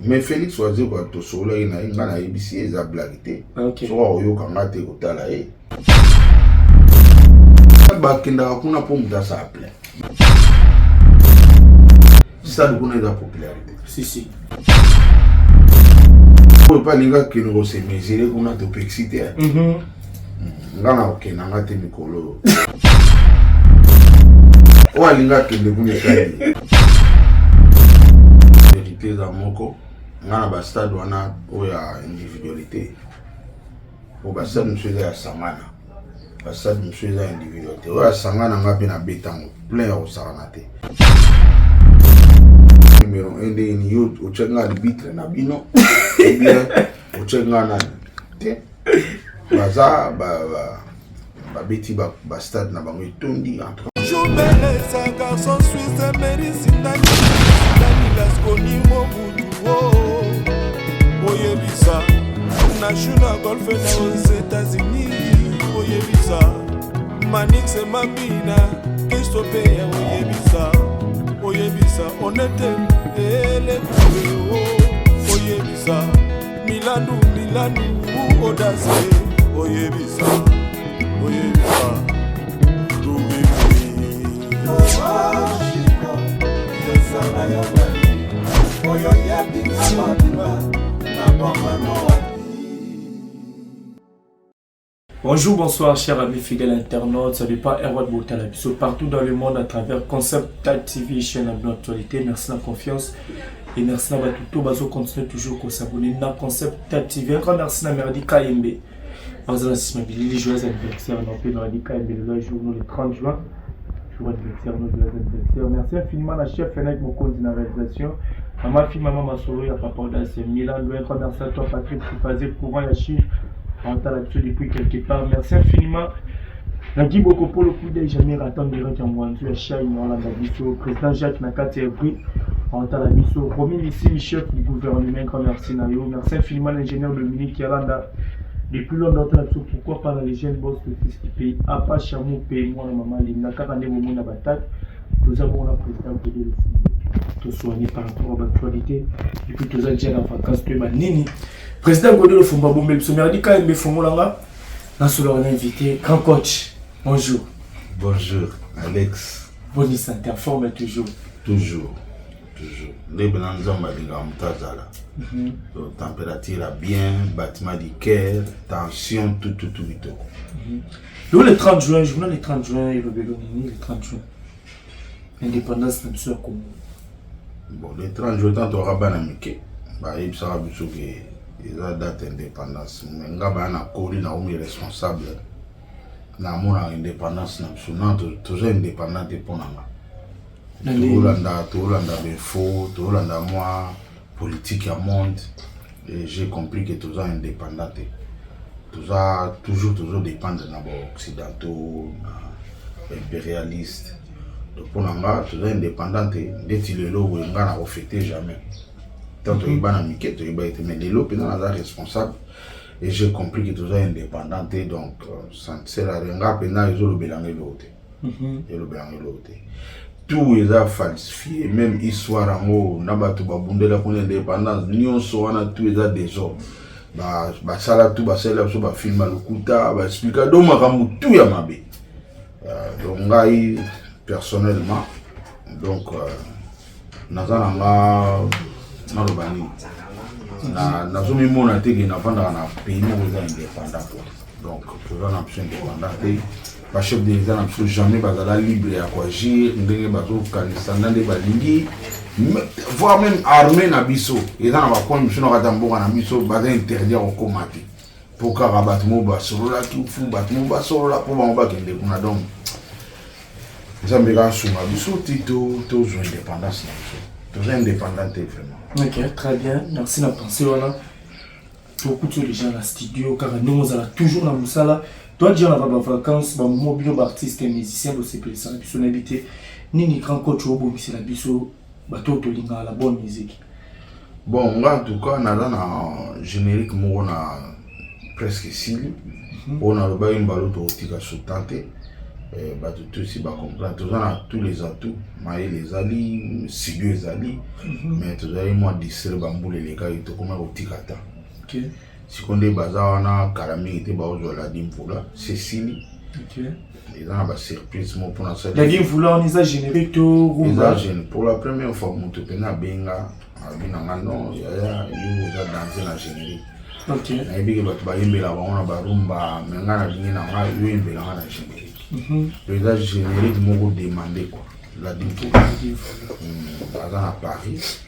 Mais Félix Oazé quoi to solo ina ngana ibisi eza blague. OK. So oyo kanga te kotala ba kenda kuna po muta sa appelé. Ça du kuna eza popularité. Si. Pour pas linga kino se mesurer kuna to excité. Ngana okena ngate mikolo. Owa linga kende kuna kali. Vérité za moko. Ngana ba stade wana oya individualité. O ba stade monsieur ya sangana. Ba stade monsieur ya individualité. Oya sangana ngapi na betango plein au saranate. Numéro 1 de ni yo o chenga arbitre na bino. Ou bien o chenga na te. Baza ba beti ba stade na bango tondi entre. Joubeleza garçon suisse mérisindani Danilas koni mobutu Oyebisa National golf aux États-Unis Oyebisa Manix et Mabina Christophe Oyebisa Honnête et les Oyebisa Milanu Audace Oyebisa Bonjour, bonsoir, chers amis fidèles internautes. Ça dépend Erwan Boutalabiso partout dans le monde à travers Concept TV, chaîne à l'actualité. Merci de la confiance et merci d'avoir tout bazo continuer toujours à s'abonner à Concept TV. Un grand merci à Merdi KMB. Vous avez assisté à les joyeux anniversaire dans Merdi KMB le jour le 30 juin. Jour anniversaire, nos joyeux anniversaire. Merci infiniment à la chef Fenech Mokondi dans la réalisation. À ma fille, maman Masoro, à papa Audace Milan. Un grand merci à toi, Patrick, qui faisait courant Yachir. On t'a là-dessus depuis quelque part. Merci infiniment. Nagi beaucoup pour le coup de jamais ratant de gens qui ont vendu la chaîne en Bisso. Président Jacques Nakati Ebri. On t'a la Bisso. Romy ici, le chef du gouvernement. Un grand merci Nayo. Merci infiniment l'ingénieur Dominique Yalanda. Depuis longtemps, pourquoi pas les jeunes boss de ce pays. Apa Chamou Pays, moi, maman, les Nakakane Momo Nabatak. Nous avons la présidente de tout soigner par rapport à l'actualité. Et puis, tous les gens en vacances de Manini. Président Godelo Fumba Bombe, le merdi KMB Fumolanga, nous sommes invité. Grand coach, bonjour. Bonjour, Alex. Bonne santé, en forme toujours. Toujours. Les benanzons m'a température bien, battement du cœur, tension, tout. Le 30 juin, journal le 30 juin, et le Bélonini, le 30 juin. Indépendance, même sûr, comme. Bon, le 30 juin, tant on rabat n'amike. Bah, il sera bien que la date d'indépendance. Mais on a un accord, on est responsable. Na mona indépendance, na toujours indépendant pour nous. Tolanda Befo, Tolanda moi, politique à monde. Et j'ai compris que tous indépendants. Toujours dépendre de occidentaux, impérialistes. Donc pour nous, tous indépendants, dès que le lot, on n'a pas fêté jamais. Tant que il a miqué, mais les lots, on est responsable. Et j'ai compris que tous indépendants, donc ça ne sert à rien. Ils ont le bélanger l'autre. Tout est falsifié, même histoire en haut, n'abatou babundela pour l'indépendance, nous sommes tout est désordre. Bah ça tout bah c'est là sur bah film Lukuta, bah expliquer donc makamu tout ya mabe. Donc ngai personnellement, donc nazana na lobani na zomi mona te que na vendre na pays mo indépendant. Donc pour un option indépendant. Le chef de l'État n'a jamais pas libre à agir, voire même armé na biso. Et dans la coin, monsieur Noradambo na biso, va interdire au comité. Pour que rabattement bas sur la qui fou battement bas sur la pour en bas qui est qu'on a donc. Zambéga sous ma biso, tito, toujours indépendance. Toujours indépendant vraiment. Ok, très bien. Merci de penser voilà. Beaucoup de gens dans le studio, car nous sommes toujours dans le salon. Toi, tu as des vacances, des mobile artistes et musiciens de ces pays, qui sont habités. Ni grand coach au bout, c'est la biso, bateau de linga, la bonne musique. Bon, en tout cas, on a un générique, on a presque 6 on a le bain ballot au tika sous tenté. bato tout si ba comprendre tout ça tous les atouts maï les ali studio les ali mais tout ça moi distrait bamboule les gars to comment otikata OK si qu'on est bazar on a calamité ba ozola dimvula Cécile OK et dans la surprise mon pour ça la dimvula on est générique to rumba pour la première fois mon to pena benga abina non ya yo za danser la générique OK na ebiki bato ba yembela ba ona ba rumba menga na bingi na nga yo yembela na générique le générique m'a demandé quoi la dimvula à Paris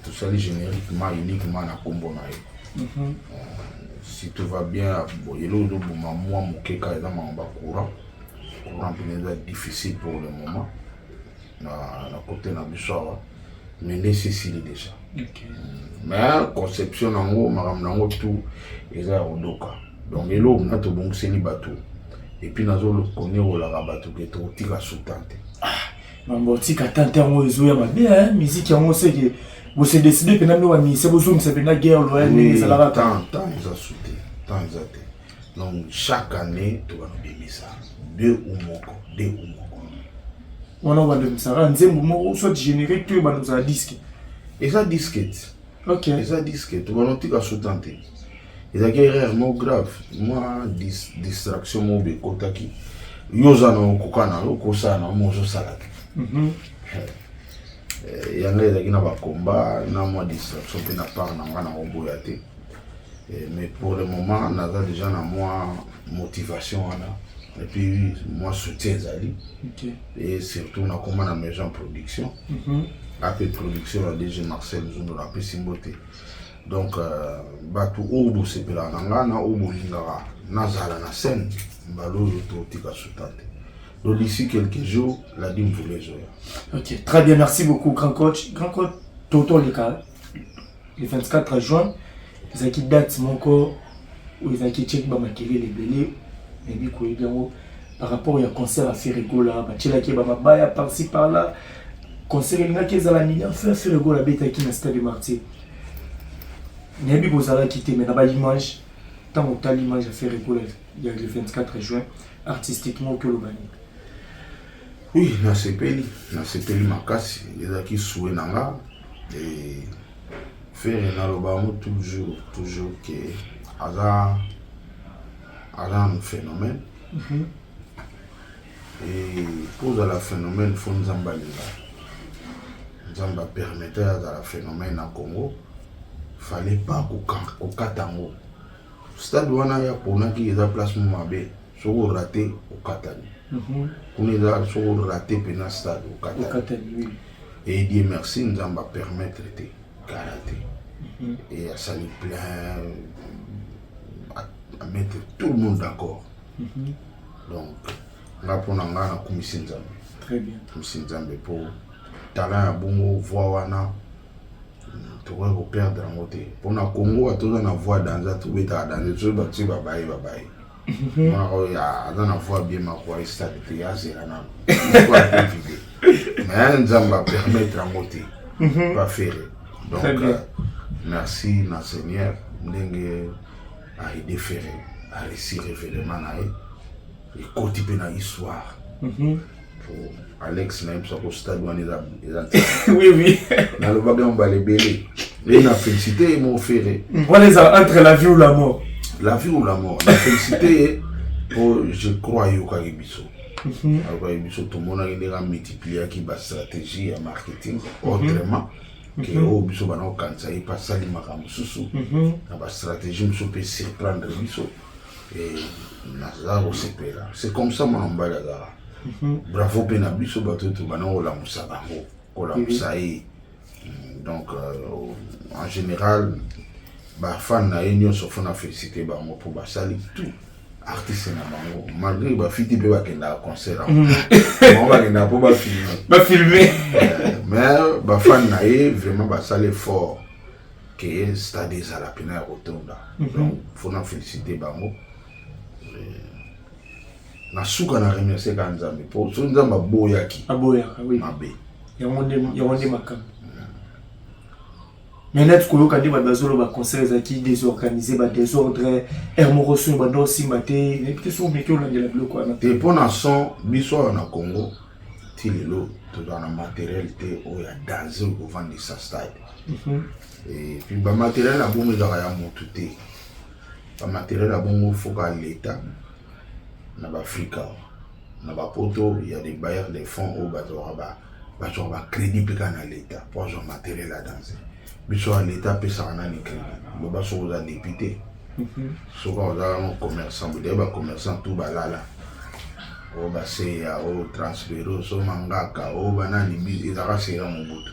tout ça les génériquement uniquement na combo na si tout va bien bon il est au moi mon keka est dans mon courant est difficile pour le moment na côté na bisoa mais nécessité déjà mais conception nango maram nango tout eza odoka donc elo na to bon seni bateau et puis nazo le connaît au la bateau que to tika soutante mambo tika tante ngo ezoya mabe musique yango c'est que vous se décidez que nous ami c'est besoin c'est na guerre loyale mais ça la tant ils a sauté tant ils a été donc chaque année tu vas nous donner ça deux ou moko on va de ça nzembo moko soit générique tu va nous a disque et ça disquette OK et ça disquette tu vas nous tika soutante et ça guerre mo grave moi distraction mo be kotaki yoza na kokana okosana mo zo salaka yanga ezaki na bakomba na mwa distraction mpe na part na nga na koboya te mais pour le moment naza déjà na mwa motivation wana et puis moi soutien ezali et surtout nakoma na maison production ape production ya DG Marcel Zundu na apesi mbote donc bato oyo bosepelaka na nga na oyo bolingaka nazala na scène mbala oyo totika suta te. Donc d'ici quelques jours, la dîme vous les aura. Ok, très bien, merci beaucoup, grand coach. Grand coach, Toto Leka, le 24 juin, ils ont qui date mon corps, où ils ont qui check Bamakele les belés, et puis par rapport au concert à Ferrego là, Bachela qui Bamabaya par-ci par-là, concert il y a qui est à la million, Ferrego la bête qui n'a pas de martyr. Il y a des gens qui mais là-bas l'image, tant que tu as l'image à Ferrego il y a le 24 juin, artistiquement que le bani. Oui, na sepeli makasi, les qui souhait nanga et faire na lobamo toujours que hasard un phénomène. Et pour la phénomène faut nzamba linga. Nzamba permettait à la phénomène en Congo, fallait pas qu'au katango. Stade wana ya pona qui est à place mabe, so raté au katani. On est là sur le raté pendant stade au Katani. Et Dieu merci, nous allons permettre de karaté. Et ça lui plaît à mettre tout le monde d'accord. Donc, on a pour nous la commission Nzambe. Très bien. Commission Nzambe pour talent à bongo voix wana. Tu vas perdre en côté. Pour le Congo, tu as une voix dans la tout bêta dans le jeu, tu vas bailler. Dans la voix bien ma voix stade de Yazerana. Mais Nzamba permettre en côté. Pas faire. Donc merci na Seigneur ndenge a déféré à récit révélement na et côté na histoire. Pour Alex na au stade où on est oui. Dans le bagage on va les belé. Et na félicité et mon ferré. Voilà entre la vie ou la mort. La vie ou la mort. La félicité, je crois au Karibiso. Au Karibiso, tout le monde a multiplié qui la stratégie et marketing autrement. Que au biso bana kanza et pas sali makamu susu. La stratégie me peut surprendre biso et nazaro sepela. C'est comme ça mon mbala. Bravo pena biso bato to bana ola musabango. Ola musaï. Donc en général ba fan na union sauf na félicité ba mo pour ba sali tout artiste na bango malgré ba fiti be ba kenda concert on va kenda pour ba filmer mais ba fan na vraiment ba sali fort que stade à la pena rotonda donc faut na féliciter bango na suka na remercier ka Nzambe pour so Nzamba boyaki aboyaka oui mabe ya wonde makam Mais net koyoka ndi bazolo ba conseils qui désorganisé ba désordre hermoroso ba dosi maté et puis so meki olande la bloc wana te pona son biso na Congo tilelo to dans la matériel te o ya danger au vendre sa stade et puis ba matériel a bomo za ya motu te ba matériel a bomo foka l'état na ba Afrika na ba poto il y a des bailleurs de fonds au ba crédit peka na l'état pour genre matériel à danser biso à l'état pesa na ni crédit lo ba so za député so ba un commerçant bu ba commerçant tout balala o ba se ya o transfero so mangaka o banani bizi za ka se ya mobutu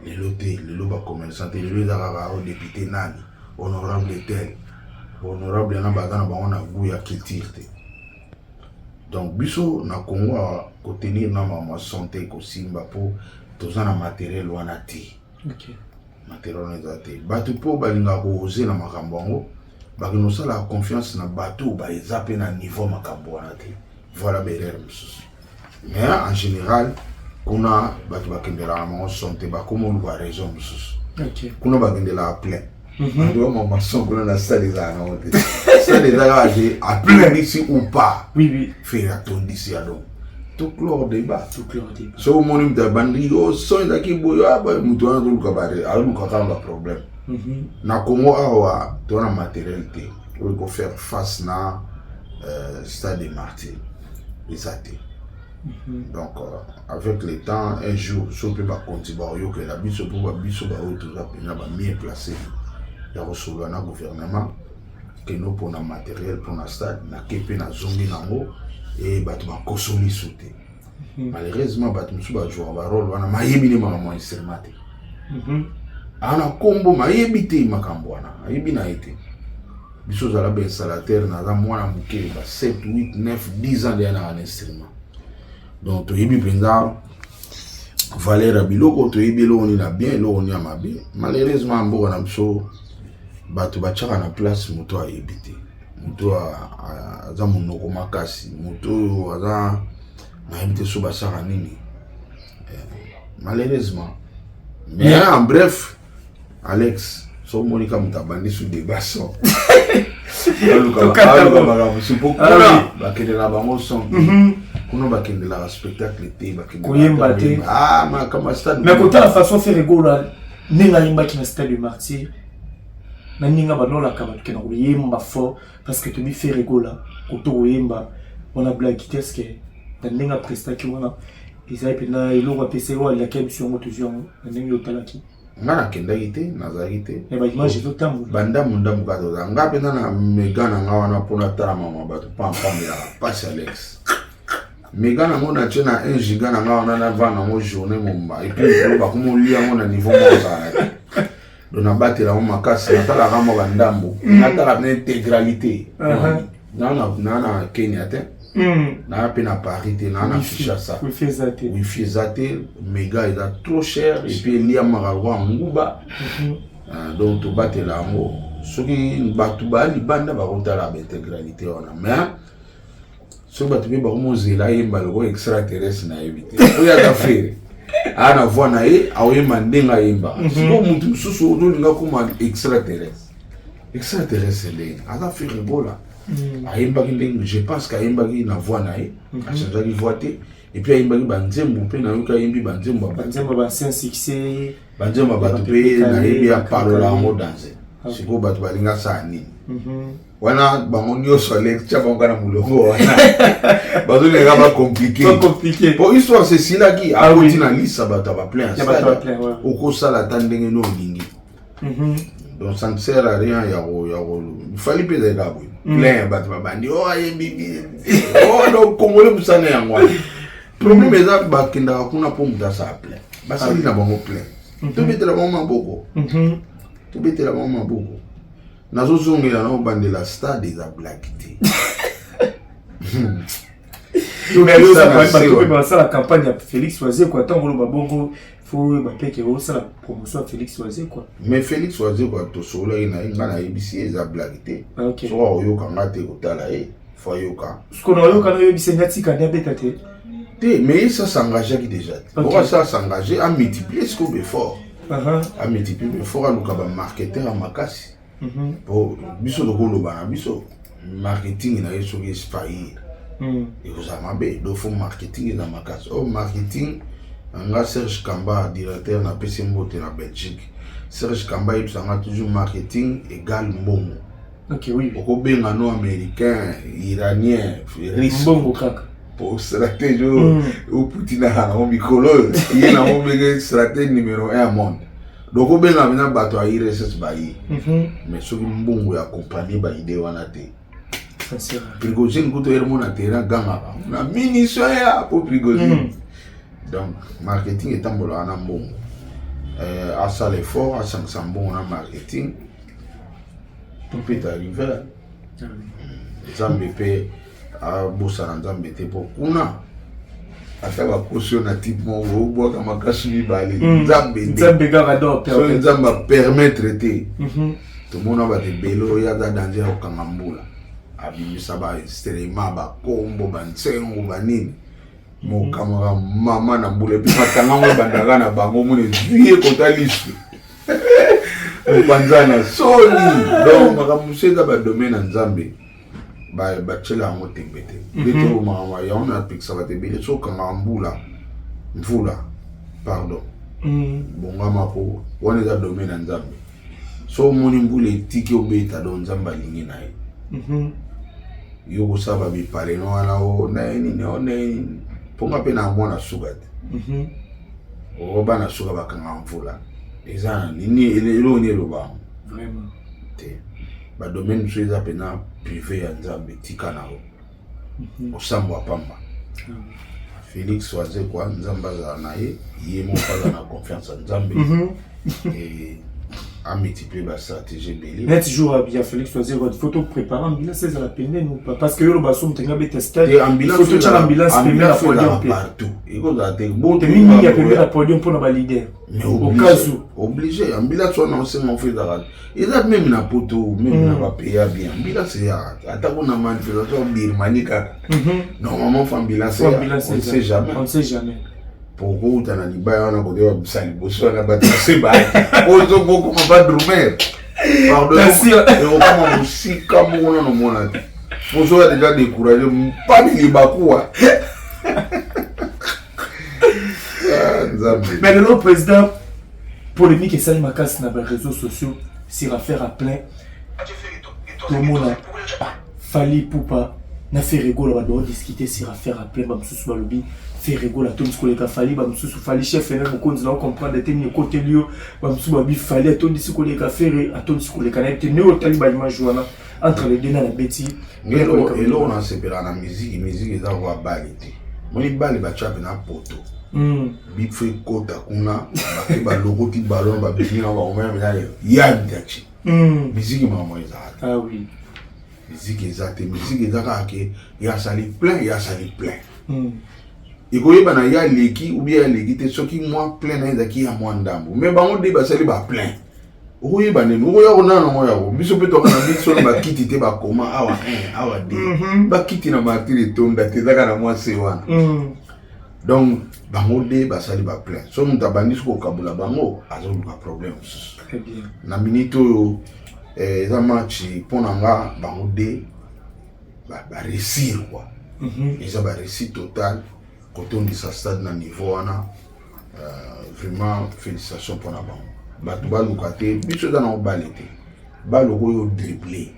le ba commerçant le za ka o député nani honorable tel honorable na bazana ba on a goût ya culture te. Donc biso na Congo ko tenir na ma santé ko simba po toza na matériel wana ti. OK. Matériel wana zate. Batu po balinga ko oser na makambo ngo. Ba kino sala confiance na batu ba ezape na niveau makambo wana ti. Voilà berere mususu. Mais en général kuna batu bakendela na santé ba komo lu ba raison mususu. OK. Kuna bakendela plein. Ndio mama songo na stade za na wote. Stade za gaje a plein ici ou pas. Oui. Faire ton d'ici à donc. Tout clore débat. So mon de bandi o so ndaki boyo aba mutu ana tout kabare, a lu kakamba problème. Na Congo awa tona matériel te. On peut faire face na stade de Martyrs. Exacté. Donc avec le temps un jour so peut pas continuer yo que la biso pour ba biso ba auto za pena ba mieux placé. Ya recevoir na gouvernement que nous pour na matériel pour na stade na kepe na zombi nango et batu ba kosomi souté. Malheureusement batu musu ba jouer ba rôle wana mayebi ni mama instrument. Ana kombo mayebi te makambo wana ayebi na été. Biso za la ba installateur na za mwana muke ba 7 8 9 10 ans de na instrument. Donc to yebi penza valeur biloko to yebi lo ni na bien lo ni ama bien. Malheureusement mbo na biso batu bachaka na place moto a ebité moto aza monoko makasi moto aza na ebité so basaka nini malheureusement mais en bref Alex so monika mutabandi sous des bassons bakende la bango son kuna bakende la spectacle te bakende te ma comme stade mais côté la façon faire rigola ninga yimba ki na stade de Martyrs na ninga banola ka batke na yimba fort parce que tu bi fait rigola koto yimba on a blague qu'est-ce que na ninga presta ki wana isa ipina iloko pese wa la kebisi ngo toujours na ninga yotalaki ngana kenda ite nazarite e ba image zo tambu banda munda mukato ngape na megana ngawana pona tala mama batu pam ya passe Alex megana ngona tena 1 giga na ngawana na vana mo journée momba et puis ba komo lia ngona niveau moza dona batela mo makasi na tala kama bandambo na tala na intégralité na Kenya te na pena Paris te na ficha ça wifi zate méga il a trop cher et puis lia marawa nguba donc to batela ngo soki batu bali banda ba kontala ba intégralité ona mais so batu be ba komo zela yemba lo extraterrestre na éviter oya ta faire ana voix na ye aoyemba ndenga yemba siko mutu susu olinga kuma extraterrestre ndenge aza faire rigola ayemba ndenge je pense qu'ayemba na voix na ye achanga ki voix te et puis ayemba banzembo pe na yoka yembi banzembo ba saint succès banzembo batu pe na yebi a parola ngo danser siko batu balinga sa nini wana bango nyonso lecture bango na mulongo wana bazo lenga ba compliqué pour histoire c'est sila qui a oti na lisa bata ba plein oko sala tandenge no lingi donc ça ne sert à rien ya il fallait pas des gars plein bata ba bandi oh ayembi oh donc congolais musana yango problème est ba kinda kuna po muta sa plein basali na bango plein to betela bango maboko nazo zongela na bandela stade za black te ça la campagne à Félix Oisé quoi tant le babongo faut ba peke ça la promotion à Félix Oisé quoi mais Félix Oisé quoi to solo ina ngana ibisi za black te so oyo kanga te kotala faut yoka ce qu'on oyo kana yo bisengati kana beta te mais ça s'engager qui déjà pourquoi ça s'engager à multiplier ce qu'on veut fort a multiplier mais faut aluka ba marketeur à makasi pour biso de koloba na biso marketing na yeso ki faillir et vous amabe do faut marketing na makasi oh marketing nga Serge Kamba directeur na PC Mbote na Belgique Serge Kamba il s'en toujours marketing égal mbongo. Ok, oui. Au benga no américain, iranien, russe. Mbongo kaka. Pour stratégie au Poutine na o mikolo, il na o benga stratégie numéro 1 à monde. Donc au benga na bato a IRSS bayi. Mais so mbongo ya compagnie ba idée wana te. Sincère. Prigozhin kuto yermo na terrain ganga. Na munition ya pour Prigozhin. Donc marketing est tambolo ana mbongo. À ça l'effort, à 500 bons en marketing, tout peut arriver. Zambé à Bossana Zambé pour Kuna. À ta caution à type mon robot comme un cachemire balé. Zambé Garado permettre de tout le monde va te bélo, il y a des dangers au Kamambula. Abimi Saba, extrêmement bas, combo, bansengo, banine. Mon camarade maman na boule puis matanga mo bandanga na bango mo ne vie kotalisi banzana soni donc makamuse da ba domaine na Nzambe ba chela mo tembete beto mama ya on a pixa ba tembele so kanga mbula mvula pardon bonga mapo on est domaine na Nzambe so moni mbule tiki obeta do Nzamba lingi nae yo saba bi pale no ana o na ni ponga pe na mwana sugat na suga bakanga mvula eza nini elo ni loba vraiment te ba domaine choisa pe na privé ya Nzambe tika na o osambo apamba Félix waze kwa Nzamba za na ye mo pas na confiance en Nzambe et a multiplié la stratégie belé. Net jour à bien Félix choisir votre photo préparer ambulance c'est à la peine ou pas parce que yo ba somme tenga be tester photo de l'ambulance peine la podium partout et ko da te bon te mini ya peine la podium pour na leader mais au cas où obligé ambulance on sait mon fait d'arrêt et là même na poto même na ba payer bien ambulance ya atako na manifestation birmanika normalement ambulance on sait jamais pour vous dans les bains on a côté de sali bosso na battu c'est bas ozo beaucoup ma pas dormir pardon et on commence aussi comme on no mona bosso a déjà découragé pas ni bakua mais le président polémique et ça il m'a cassé dans les réseaux sociaux sur affaire à plein tout le monde fallait poupa na fait rigolo ba doit discuter sur affaire à plein ba msusu ba lobby fait rigolo à tout ce que fallait ba msusu fallait chef même ko nzina comprendre de tenir côté lieu ba msusu ba bi fallait tout ce que les faire à tout ce que les canaux tenir au taliban majouana entre les deux na la bêtise et là on a séparé la musique eza wa balité moni bali ba chap na poto big fait kota kuna ba logo ti ballon ba bini na ba même ya ndachi musique maman eza ah oui musique exacte musique exacte il y a sali plein et quand il y a ya leki ou bien leki te soki moi plein na ezaki ya moi ndambo mais bango de ba sali ba plein oyi ba ne ngo ya ona na moya ko biso peto kana biso na bakiti te ba koma awa de ba kiti na matiri tonda te zaka na moi se wana donc bango de ba sali ba plein so muta bandis ko kabula bango azoluka problème très bien na minito eza match pona nga bango de ba réussir quoi eza ba réussite total quand on dit ça stade na niveau wana vraiment félicitations pour la bango batu baluka te biso eza na obalete baloko oyo dribbler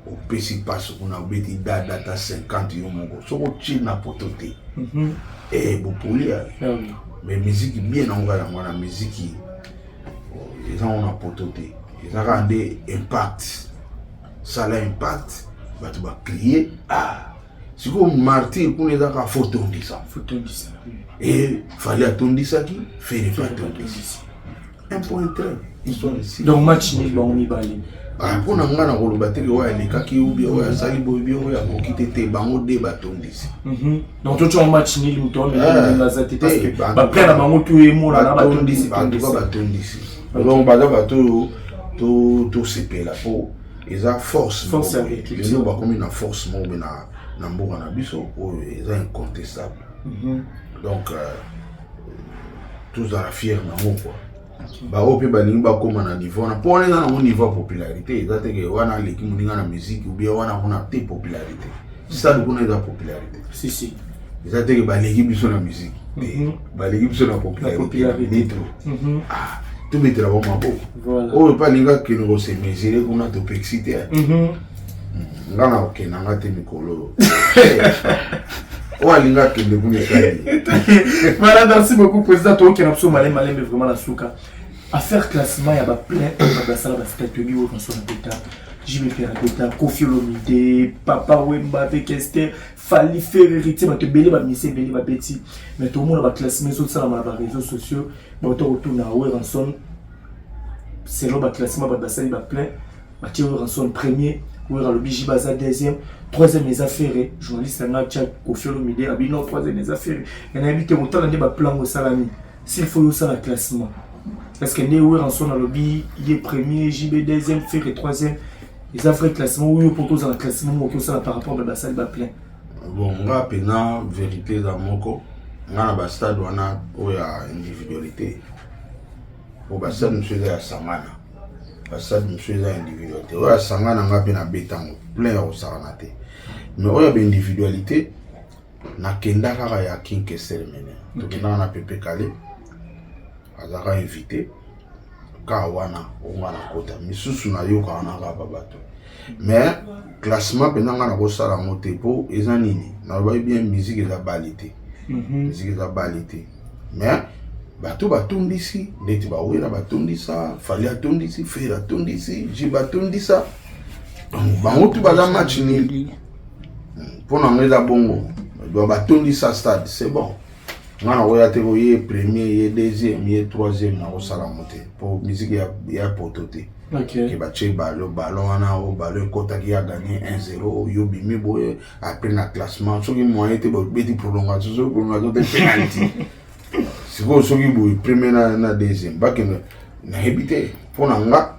opesi passe kuna obeti data 50 yo moko soko ti na poto te bopolia mais musique bien nango yango na musique eza ona poto te eza ka nde impact sala impact batu bacrier siko martyr kuna eza ka fotondisa et fallait atondisaki faire pas atondisa 1.3 histoire ici donc match ni bon mi bali pour na ngana ko loba te ko ya lekaki ubi o ya sali bobi o ya kokite te bango de batondisi donc tout un match ni luton na zati parce que ba prena bango tout e mo na batondisi batondisi donc baza bato to sepela po eza force avec les ba comme une force mo na mboka na biso o eza incontestable donc tous à la fière na mo quoi ba ope balingi bakoma na niveau na pona na mon niveau popularité ça te que wana leki muninga na musique ou bien wana kuna te popularité ça du kuna da popularité si ça te que baleki biso na musique baleki biso na popularité ah tu mettra bon mabo voilà o pa linga que nous se mesurer kuna to pexité ngana okena ngate mikolo Walinga kende voilà, merci beaucoup président toi qui n'a pas malin mais vraiment la souka à faire classement il y a plein de sala ba statue au son beta JB Ferragota Koffi Olomide Papa Wemba avec Esther Fali Ferrerité ba te belé ba missé belé ba petit mais tout le monde ba classement sur ça dans les réseaux sociaux ba to retourner à Ranson c'est là ba classement ba sala ba plein ba tirer Ranson premier ou le Biji Baza deuxième, troisième les affaires, journaliste en Tchad, Koffi Olomide, Abino, troisième les affaires. Il y a un invité montant dans des plans au salami. S'il faut ça le classement. Parce que Néo Ranson dans le lobby, il est premier, JB deuxième, Ferré troisième. Les affaires classement, oui, pour cause dans le classement, ou ça par rapport à la salle de plein. Bon, on va pénal vérité dans mon corps. On a un stade où on a individualité. Au bastard, nous faisons à Samana. Ça me faisait individualité. Ouais, sanga na ngapi na betango plein au saranate. Mais ouais, individualité na kenda kaka ya kinke sermene. Donc na pepe kale. Azaka invité. Ka wana onga na kota. Misusu na yo ka na ka babato. Mais classement pendant na ko sala moté po ezanini. Na ba bien musique eza balité. Musique eza balité. Mais bato batondisi ndeti bawera batondisa fali atondisi fera atondisi jiba atondisa bango tu baza match nul pona ngeza bongo do batondisa stade c'est bon ngana oya te ko ye premier ye deuxième ye troisième na osala moté pour musique ya pototé que bache ballon wana o ballon kota qui a gagné 1-0 yo bimi boye après na classement so ki moyen te bo beti prolongation so prolongation de penalty. Si vous avez le premier et deuxième, vous habité pour nga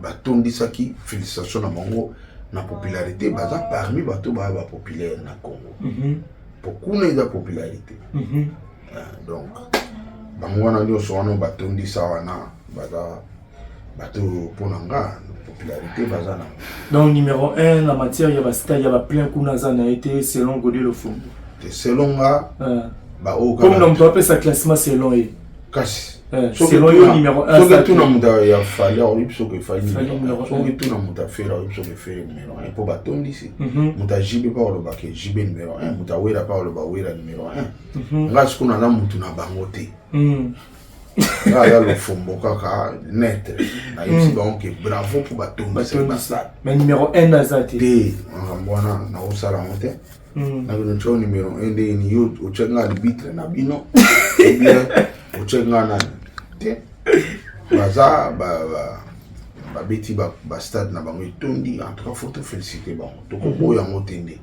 batondi saki félicitations à Mongo na popularité baza parmi bato ba populaire na Congo. Beaucoup na popularité. Donc bango na ndio soano batondi sawana baza bato pour nga popularité baza na. Donc numéro 1 la matière il y a basta il y a plein kuna za na été selon Godé le fond. Selon nga comme on peut appeler ça classement selon lui. Kasi. Selon lui numéro 1. So que tout le monde a fallu au que fallu numéro 1. So que tout le monde a fait que fait numéro 1 pour bâton ici. Muta JB pas le baké JB numéro 1, muta wera pas le bawera numéro 1. Nga ce qu'on a là mutu na bangote. Là le fombo kaka net. Na ici donc bravo pour bâton ça. Mais numéro 1 nazati. Té ngambona na osala monte. Na ko numéro 1 de ni yo o chenga arbitre na bino. Bien o chenga na te baza ba beti ba stade na bango tondi en trois photos féliciter bon to ko boya ngotende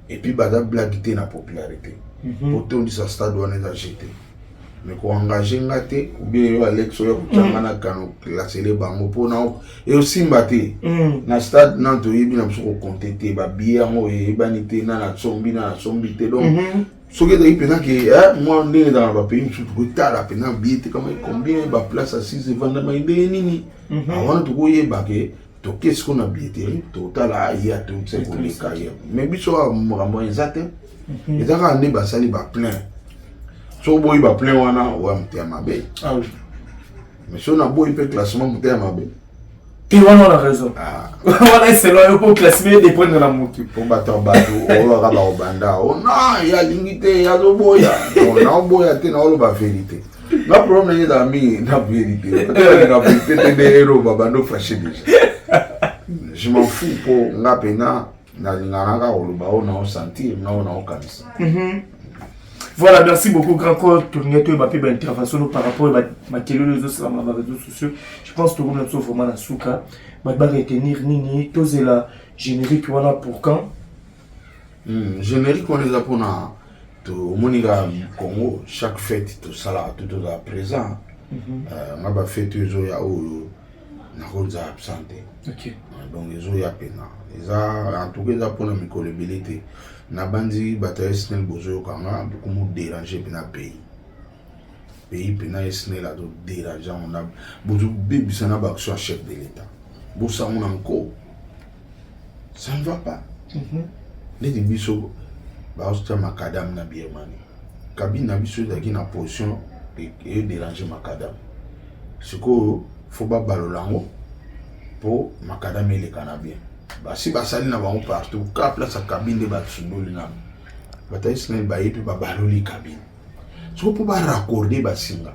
et puis baza blaguité na popularité pour tondi sa stade wana za jeté mais ko engager ngate ou bien yo Alex yo kuchanga na kano classer bango po na et aussi mbate na stade na to yibi na mso ko contenter ba biya ngo e banité na sombi te donc ce qui est pendant que moi on est dans le pays tout tard là pendant billet comme combien ba place assise vendre ma nini avant de go yeba que to qu'est-ce qu'on a billetterie total à y a tout c'est pour les carrières mais biso mo exact et ça quand on ba sali ba plein so boy ba plein wana wa mtema be ah oui mais si on a boy peut classement mtema be puis on a raison voilà c'est là pour classer des points de la moto pour battre bateau on va ba banda on a ya limité ya zo boya on a boya te na lo ba vérité la problème est dans mi na vérité la vérité de héros babando fâché déjà je m'en fous pour nga pena na lingana ka lo ba on a sentir na on a kamisa. Voilà, merci beaucoup, grand corps. Tourner tout ma intervention par rapport à ma réseaux sociaux. Je pense que tout le monde est vraiment la souka. Ma barre retenir nini, tous la générique voilà pour quand. Générique on est là pour na to moniga Congo chaque fête tout ça là tout à présent. Ma ba fête zo ya o na roza absenté. OK. Donc les zo ya pena. Eza en tout cas pour na mikolabilité. Na bandi bataille snel bozo kanga beaucoup mo déranger pena pays pays pena esne la do dérangeant on a bozu bebisana ba action chef de l'état bosa on encore ça ne va pas les biso ba osta makadam na Birmanie kabine na biso daki na position et déranger makadam ce que faut pas balolango pour makadam ele kana bien ba si ba sali na bango partout ka place à cabine de ba tsundoli na bata isnel ba yepi ba baloli cabine so pour ba raccorder ba singa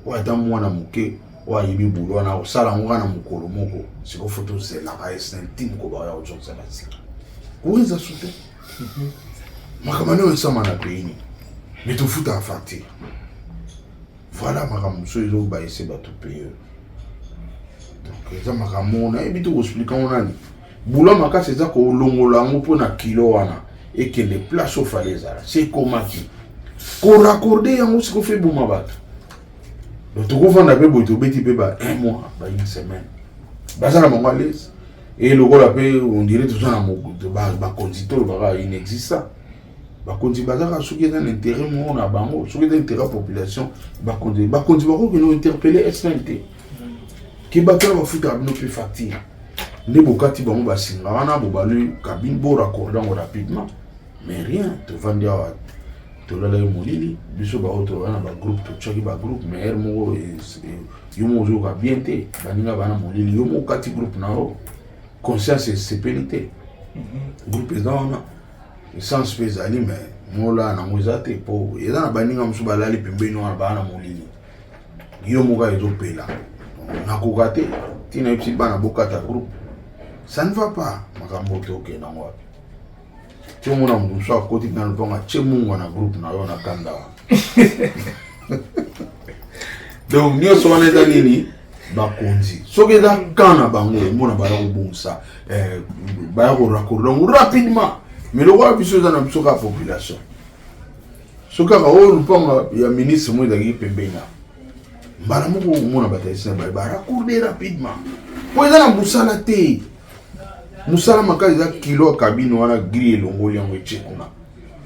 wa ta mwana muke wa yibi bulo na osala ngana mukolo moko siko photo c'est la isnel tim ko ba ya ojo sa ba singa kuweza sote makamano nsama na pays mais tout fout en facture voilà makamuso izo ba ese ba tout payer donc ça makamona et bitu expliquer on ani boulot makasi eza ko longola ngo pona kilo wana et que les places au falaises c'est comment qui ko raccorder yango siko fait buma bato donc to ko vanda pe boito beti pe ba un mois ba une semaine baza na mongo l'aise et le gola pe on dirait tout ça na mo ba conditeur ba inexistant ba kondi baza ka soki dans l'intérêt mo na bango soki dans l'intérêt population ba kondi ba ko que nous interpeller SNT qui bato ba futa no pe facture les bokati bango ba singa wana bo balu cabine bo raccorder rapidement mais rien te vendre to la molili biso ba auto wana ba groupe to chaki ba groupe mais mo yomo zo ka bien te baninga bana molili yomo kati groupe na ro conscience et sécurité groupe ezana sans spéciali mais mo la na mozate po ezana baninga musu balali pembeni wana bana molili yomo ka ezo pela na kokate tina ipsi bana bokata groupe ça ne va pas makambo toke na ngwa tout mon amour soit côté dans le bon tchemungu na groupe na yo na kanda donc nyo so wana za nini bakonzi soki eza kana bango mona bala ko bonsa ba ko raccorder rapidement mais le roi biso za na biso ka population soka ka o luponga ya ministre mo ezaki pembena mbala moko mona bataisina ba raccorder rapidement po eza na busala te musala makazi za kilo cabine wana grille longo yango etchekuna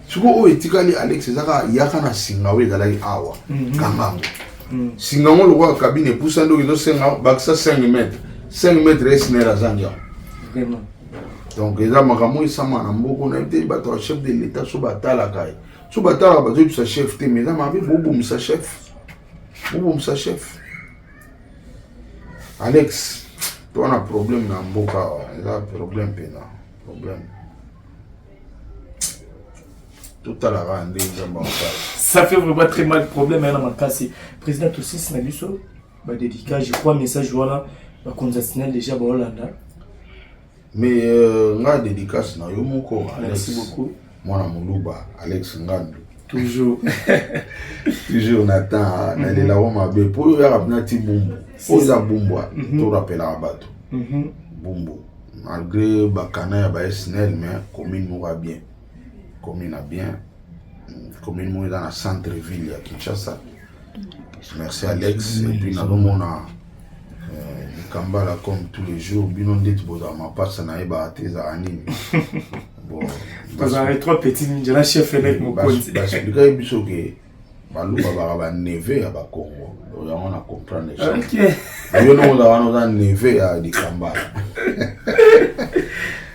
siko o etikali Alex ezaka yaka na singa we ezalaki awa kangango singa ngo lokwa cabine poussa ndo kizo senga baksa 5 mètres 5 mètres esnera zanga vraiment donc eza makambo esama na mboko na te bato chef de l'état so batala kai so batala bato tu sa chef te mais na mabe bobo musa chef Alex on a problème na mboka là problème pena problème tout à la rande ça fait vraiment très mal problème na makasi président aussi c'est na biso ba dédicace je crois message voilà ba conditionnel déjà ba Hollanda mais nga dédicace na yo moko merci beaucoup mwana muluba Alex Ngandu toujours Nathan na le la Roma be pour ya rapna ti bumbu o za bumbwa to rappela abato bumbu malgré bakana ya ba SNL mais commune mo va bien commune a bien commune mo dans la centre ville à Kinshasa merci Alex et puis na mona Kambala comme tous les jours bino ndeti boza ma passe na eba ateza anime bon vous avez trois petits ninja la chef avec mon compte parce que biso ke baluba ba neve ya ba Congo on a comprendre ça OK yo no on a neve ya di Kambala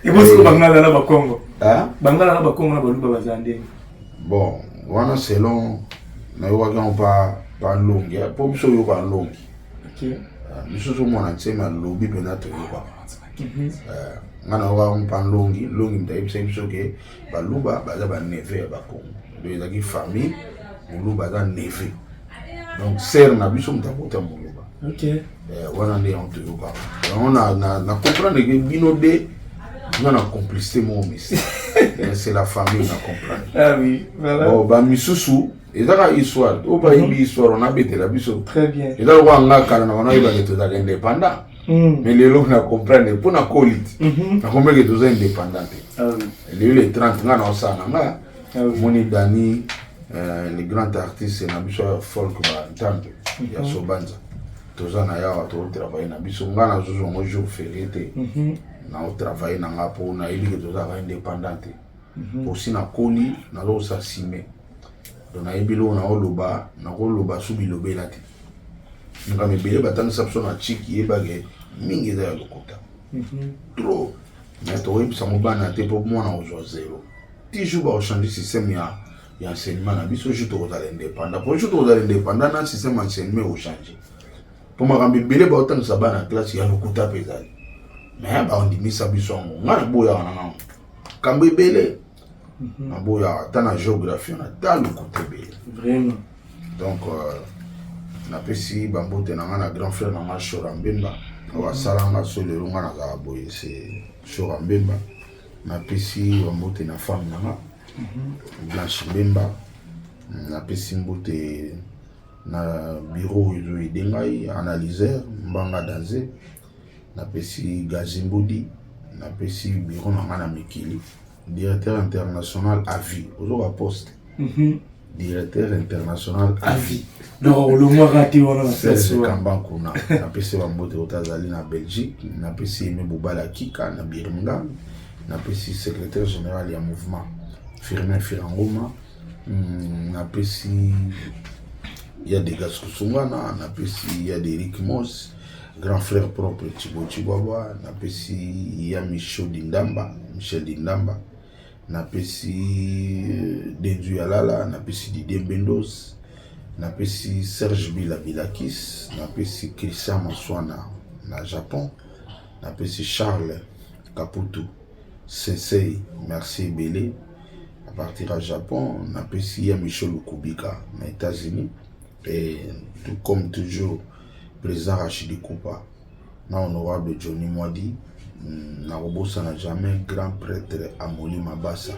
et vous ko bangala na ba Congo bangala na ba Congo na baluba bazande bon wana selon na yo wa pas longi pour biso yo pas longi OK biso so mona tsema lobi pena to yo ba ngana wa longi mtaibisa biso ke baluba baza ba neve ya ba Congo do ezaki famille muluba za neve donc ser na biso mtakota muluba OK wana ndi on to yo ba on na comprendre que bino de on a complicité mon monsieur c'est la famille on a comprendre ah oui voilà bon ba misusu ezaka histoire o ba ibi histoire on a bête la biso très bien ezaka wa ngaka na wana iba to za indépendant mais les gens na comprendre pour na colit na comprendre que tous indépendants ah oui les 30 ngana osana nga moni Dani les grands artistes na biso folk ba ntambe ya sobanza tozana yawa to travailler na biso ngana zuzu ngo jour férié te na o travailler na ngapo na ili que tozaka indépendant aussi na koli na lo sa simé donc nayebi lo na oloba su bilobe na te nga mebele batangisa biso na chiki yebage mingi eza ya lokuta trop mais toyebisa mobana te mpo mwana ozwa zero toujours baochange système ya enseignement na biso ju tokozala indépendant po ju tokozala indépendant na système enseignement ochange mpo makambo ebele baotangisa bana classe ya lokuta mpe ezali mais baondimisa biso yango nga naboyaka na ngango kambo ebele naboyaka ata na géographie na ta lokuta ebele vraiment donc napesi bambote na nga na grand frère na nga Shora Mbemba oyo asalanga so lelo nga nazala boye se Shora Mbemba napesi bambote na femme na nga Blanche Mbemba napesi mbote na bureau ezo ede ngai analyseur Mbanga Danze napesi Gazimbodi napesi bureau na nga na Mikili directeur international à vie ozoka poste directeur international à vie donc le mois raté on a Serge Kambankuna napesi bambote otazali na Belgique napesi Aimé Boubala Kika na Birmingham napesi secrétaire général ya mouvement Firmin Firangoma napesi ya de Gaskusungana napesi ya de Eric Moss grand frère propre Thibaut Chibwabwa napesi ya Michel Dindamba napesi Denzu Yalala napesi Didier Bendos napesi Serge Bilakis napesi Christian Maswana na Japon napesi Charles Caputo Sensei merci Belé à partir à Japon napesi ya Michel Kubika na États-Unis et tout comme toujours président Rachidi Koupa na honorable Johnny Mwadi na robosa na jamais grand prêtre Amoli Mabasa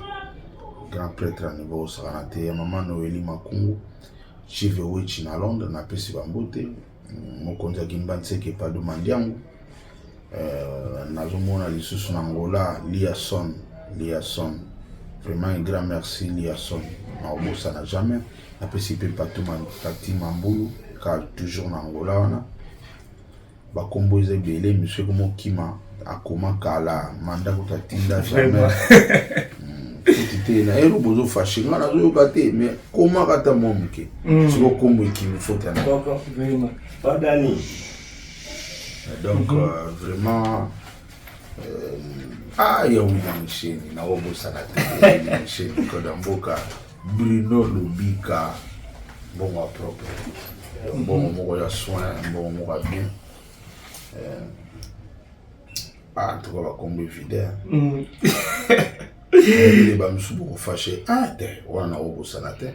grand prêtre à niveau Saranate ya maman Noélie Makungu chief Wechi na Londres na pesi bambote mokonzi Kimbanseke Pado Mandiangu nazomona lisusu na Angola Liason vraiment un grand merci Liason na robosa na jamais na pesi pe Pati Mambulu car toujours na Angola wana bakombo eza ebele monsieur komo kima akoma kala manda kotatinda jamais tite na ero bozo fashi nga nazoyoka te mais koma kata mwa moke siko kombo ekimi faute yana vraiment Dani donc vraiment ya wina misheni na obosana te misheni koda mboka Bruno Lubika bongo a propre bongo moko ya soin bongo moko a bien en tout cas bakombo évident les bamisubu kofashe te wana obosana te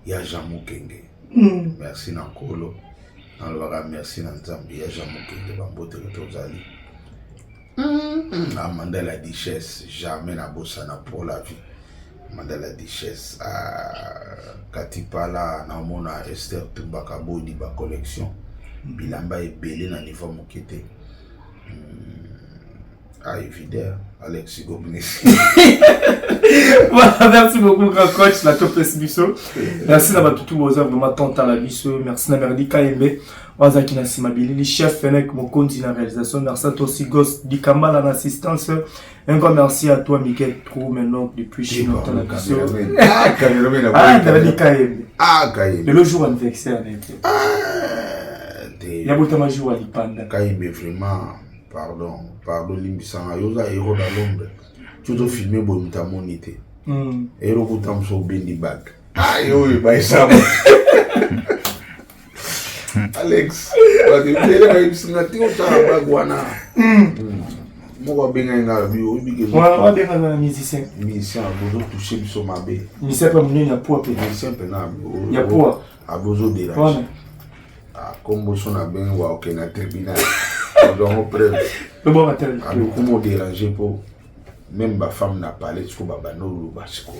ya Jean Mukenge merci na nkolo nalobaka merci na Nzambe ya Jean Mukenge bambote tozali amanda la duchesse jamais nabosana pour la vie amanda la duchesse Katipala naomona Esther Tumbaka Bodi ba collection bilamba ebele na niveau mokete évident Alexis Gobnis. Voilà, merci beaucoup grand coach la top Bisso. Merci d'avoir tout vraiment tant à la Bisso. Merci na Merdi Kaembe. Wazaki na Simabili, chef Fenek Mokonzi na réalisation. Merci à toi aussi Ghost Dikamba en assistance. Un grand merci à toi Miguel Trou maintenant depuis chez nous dans la Bisso. Merdi Kaembe. Kaembe. Le jour anniversaire il y a beaucoup de jours à l'Ipanda. Kaembe vraiment pardon limbisanga yoza héros dans l'ombre. Tu dois filmer bon ta monité. Héros pour tam so bendi bag. Yo baisa. Alex, wa de bele ba ibisinga ti o ta bag wana. Mo ba benga nga bi o bige. Wa benga na musicien. Musicien bozo toucher biso mabe. Musicien pas muni na poa pe. Musicien pe na. Ya poa. Abozo de la. Comme son a bien wa ok na tribunal. Donc preuve. Le bon matin. Alors comment déranger pour même ma femme n'a pas l'air ba banolo basiko.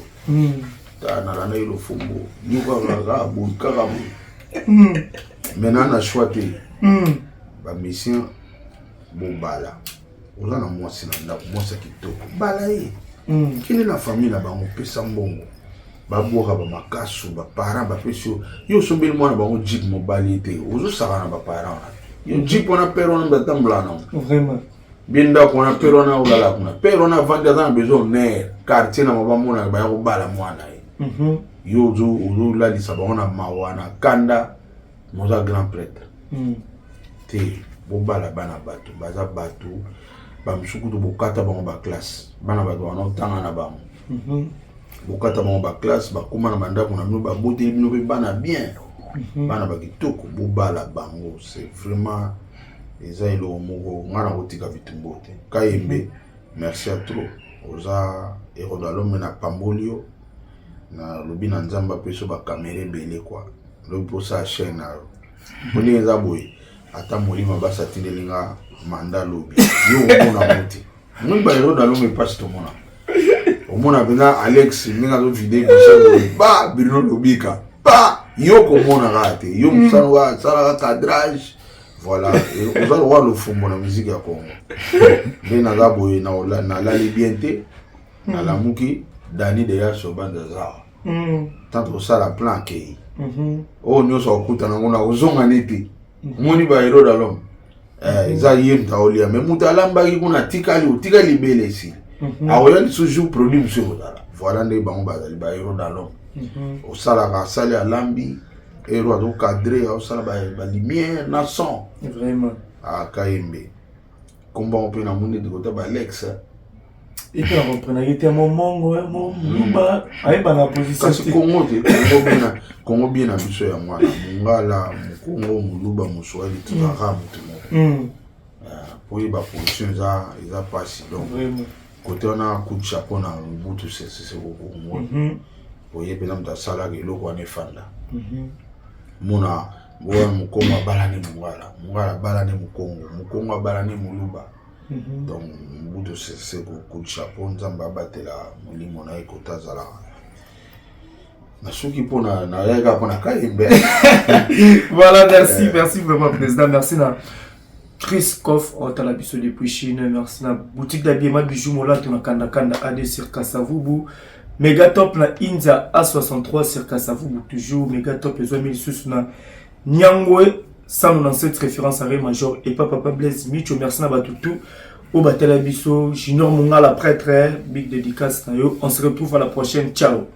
Ta na la le fumbo. Ni ko ga bu karabu. Maintenant na choisi. Ba mission bobala. Oza na mwasi na ndako mwasi kitoko. Bala ye. Kini na famille na bango pesa mbongo. Ba boka ba makasu ba parents ba pesio. Yo sombeli mwana bango jip mobali te. Ozo saka na ba parents. Yo jip on a perona ba tambla na. Vraiment. Binda ko na perona ulala kuna. Perona vanda za besoin ne quartier na mabamona ba ko bala mwana ye. yo ozo la li sabona mawana kanda moza grand prêtre te bobala bana bato baza bato bamisuku to bokata bango ba classe bana bato wana tanga na bango bokata bango ba classe bakuma na bandako na bino baboteli bino pe bana bien bana bakitoko bobala bango c'est vraiment eza eloko moko ngana kotika bitumbo te Kayembe merci à trop oza erodalome na pambolio na lobi na nzamba peso ba caméra belé quoi lobi posa chaîne na poni eza boy ata molima basa tindelinga manda lobi yo mona muti mun ba erodalome passe to mona omona bina Alex minga zo vidéo biso ba bino lobika ba yo ko mona rate yo musano wa sala cadrage voilà et on va le fumbo na musique ya Congo mais na gabo na la libiente na la muki Dani de ya sobanda za tant ça la plan ke oh nyo so kuta na ngona uzonga neti moni ba hero da lom za yem ta olia mais mutalamba ki kuna tikali bele si awoya toujours produit monsieur voilà ndé bango ba hero da lom o sala ka sali alambi hero a do cadré o sala ba lumière na son vraiment Kayembe combat on peut na monde de côté ba Alex et puis on reprend il était mon mongo mon luba ay bana position kasi Congo bien na biso ya mwana mungala Congo muluba muswali tuzaka mutumo pour y ba position za passe donc côté on a coup de chapeau na butu c'est beaucoup moi pour y pena mta sala ke loko ane fanda muna boya mukongo balani mungala balani mukongo balani muluba donc butu c'est coup de chapeau nzamba batela mulimo na ekota zala na soki pona na yaga pona Kayembe. Voilà, merci vraiment président, merci na Chris Koff Otalabiso depuis Chine, merci na boutique d'habillement bijoux mola tuna kanda AD sur Kasavubu, Megatop na India A63 sur Kasavubu toujours, Megatop les 2000 sous na Nyangwe 197 référence à Ré Major et Papa Blaise Micho, merci na Batutu au Batalabiso Junior Mungala prêtre, big dédicace na yo, on se retrouve à la prochaine, ciao.